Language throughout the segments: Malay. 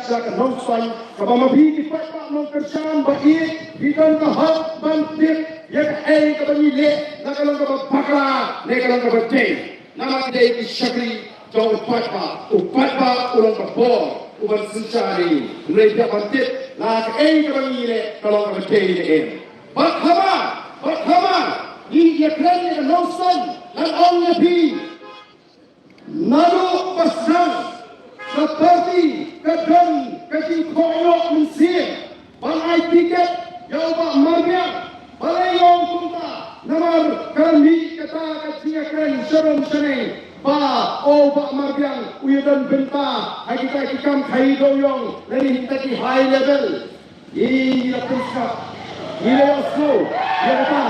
jaga nonton kalau mabih ipat nong kerjaan baik hidup kahap bantik ya kahai kabanyile nakalong kabakla nakalong kabacay nama day isyagri jauh upat ba ulang kabor uban sencari mereka bantik nak kabanyile kalong kabacay ini bakhama ni ya kerana nonton dan orang lebih nalu pasang seperti kedon kecil koyok mensir balai tiket yang pak marga balai yang kunta namar kami kata kecil keren serem seneng ba pak marga uyadan benta kita ikam kai doyong dari kita di high level ini lakukan wilayah slow ya kata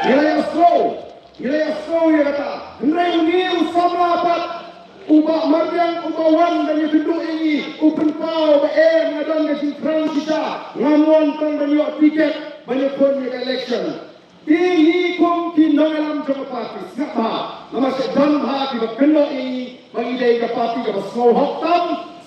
wilayah slow ya kata ini usah rapat ubah margang ubawan dari gedung ini open power ngadon ke krang kita ngamuan tang dari tiket banyak pun election ini kum kinong alam jama parti siapa nama sedang ha di kena ini bagi dai ke parti ke snow hotam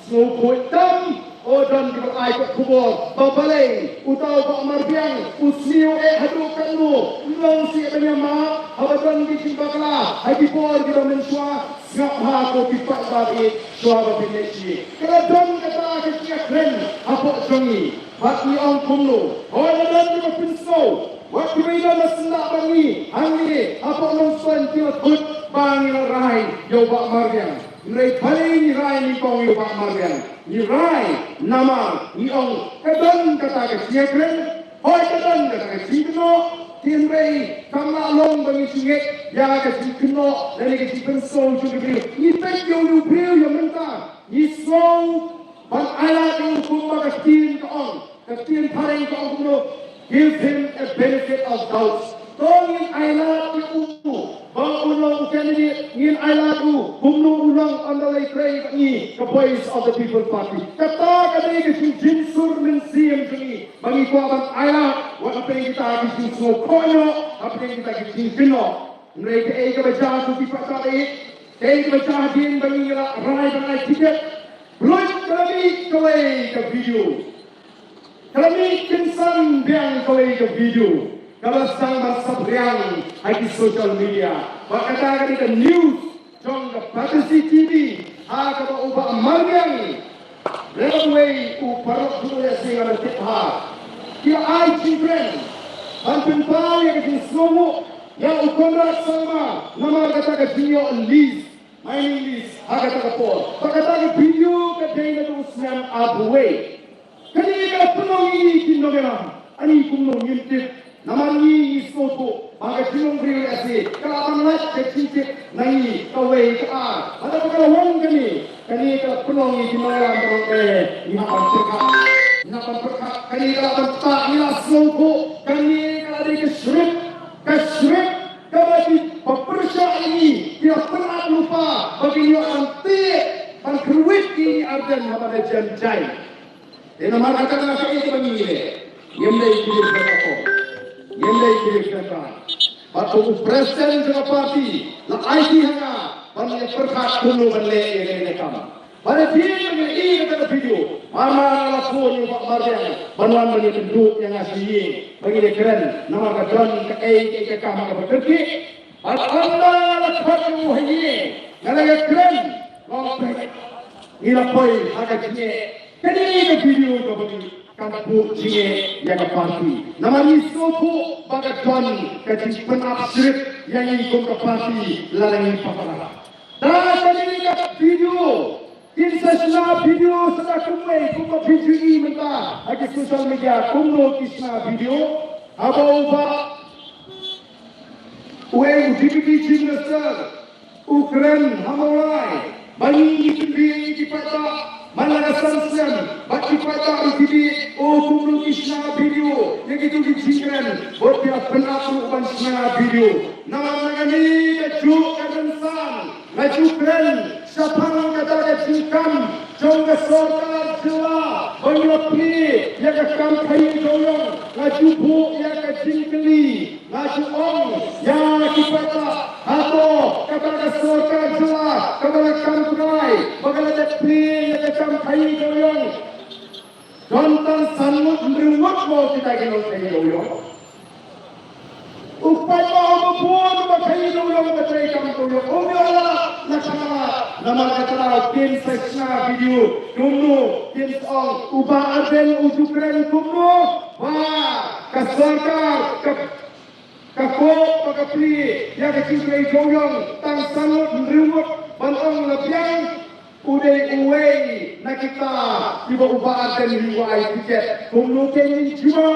snow poitam odan di ai ke kubur babalai utau pak margang usniu hadukan lu nong si adanya ma habadan di simbakla hai por di mensua ngap ha ko pipat bagi suara binesi keladon kata kesia kren apa jongi bagi ong kumlo dan di pinso waktu ini nasna bangi hangi apa nong suan tiot hut bangi rai yo bak margang Nilai paling nirai ni kong yo bak margang nirai nama ni ong kadon kata kesia kren kadon kata kesia keno Tien rei kama long bagi singet ya ke keno dari ke pensong juga beri ni tek yo lu beri yo menta ni song ban ala yo kumba ke tien ke ong ke tien paling ke ong kuno give him a benefit of doubt tongin ala yo bang ulong candidate ngin ala tu bumnu ulang andalai krei ni ke voice of the people party kata kadai ke jinsur men siem sini bagi ko abang ala wa apa yang kita kisi so koyo apa yang kita kisi keno mereka ke baca tu pipat tadi ke baca din bagi rai tiket belum kami ke video kami kinsan biang ke video kalau sang bersabriang di social media berkata ke news jong ke Batasi TV kalau ubah margang railway uparok dulu ya singa tepha kia ai children banten pau yang ke slomo yang ukonrat sama nama kata ke video list mining list kata ke por berkata ke video ke dena tu usman abwe kini ke penuh ini kinogena ani kumno nyintip namani isoto baga silong beri asi kalau anak kecil nai kawai ke ada kalau wong kini kalau penuh ini malam terang inapan perkat kani kalau bentak ila isoto kani kalau ada kesrip kabati pepersya ini tidak pernah lupa bagi yo anti pangkruit ini ardan pada janjai dan nama kata itu begini yemdai kirim berapa Yendai kira-kira Batu presiden jika parti Nak IT hanya Bani perkat kuno bale Lekam Pada dia mengenai kata video Mama lapor ni Pak Mardian Banuan bani penduduk yang asli Bagi dia keren Nama kajon ke kamar berkerki Anda lapor ni Muhayyi Nalaya keren Lompek Ilapoi Haka jine Kini ke video ke bagi Kampu jinge yang parti. Nama isopo bagaton kecil penafsir yang ikut ke parti lalang pakala. Dan ini video, kisah video sudah kumai kumpa video ini mentah di sosial media kumno kisah video. Apa UDPD Chief Minister Ukraine hamulai bani di peta Malarasan siam, bagi pada ini kumul kisna video yang itu dijikan, buat dia penakluk kisna video. Nama ini kejuk kerensan, kejukan, siapa kata kejukan, jongga sorga jela, banyak yang akan kayu doyong, kejubu yang kejingkeli, kejuong yang kita atau kata sorga jela, kata kampai, bagaimana pli yang kayu doyong kayo kayo. Upay pa ako buwan ba kayo yung matray kami kayo. Umiyala nagsama naman kataraw kinses na video. Kumno kins ang ubaan din usukren kumno. Wah kasarkar kako pagapli ya kecilai joyong tang sangot rumot banong lebyang uday uway na kita iba ubaan din hiwai tiket kumno kenin cuma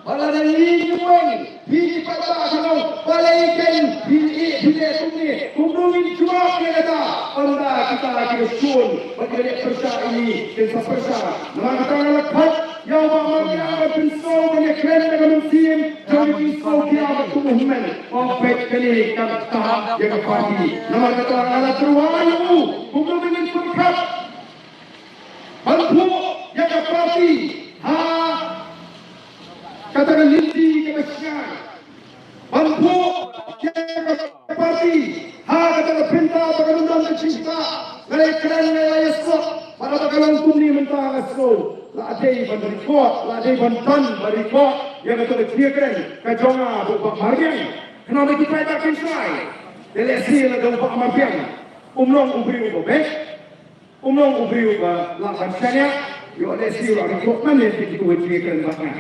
bala dan linyuan hini pada kanong balaikan hini tumni kumno min cuma kata anda kita kisun bagi persa ini dan persa nama kita lakhat yang bangsa pinsau banyak keren dengan musim jadi pinsau dia bertumbuhan opek kali kata yang parti nama kata alat terwayu kumno min kurkat bantu yang parti ha katakan linti kemasian bantu yang parti ha katakan pinta bagaimana cinta nilai keren nilai esok para bagaimana kumni mentah esok ladai berikut, ladai bantan berikut yang kita clearkan kejonga bupak margian kenapa kita tak kisah delesi lagu bupak margian umlong ubri ubek umlong ubri ubek lakan sana yo delesi lagu bupak mana kita clearkan bakna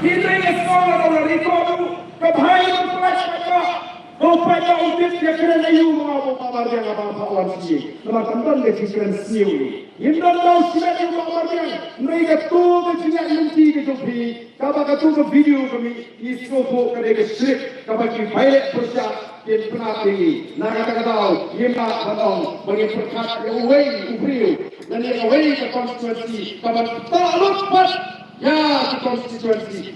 kita ini semua kalau rekod kebahaya berpelas pada pada untuk dia kena ayu mau pamer yang apa awan sih nama tempat dia kena siu ni indah tahu siapa yang pamer yang mereka tu kecilnya nanti ke jopi kaba katu ke video kami isopo kade ke slip kaba ki pilot persia yang pernah tinggi nak kata tahu yema batong bagi perkat away ubriu dan yang away ke konstitusi kaba tak lupa ya ke konstitusi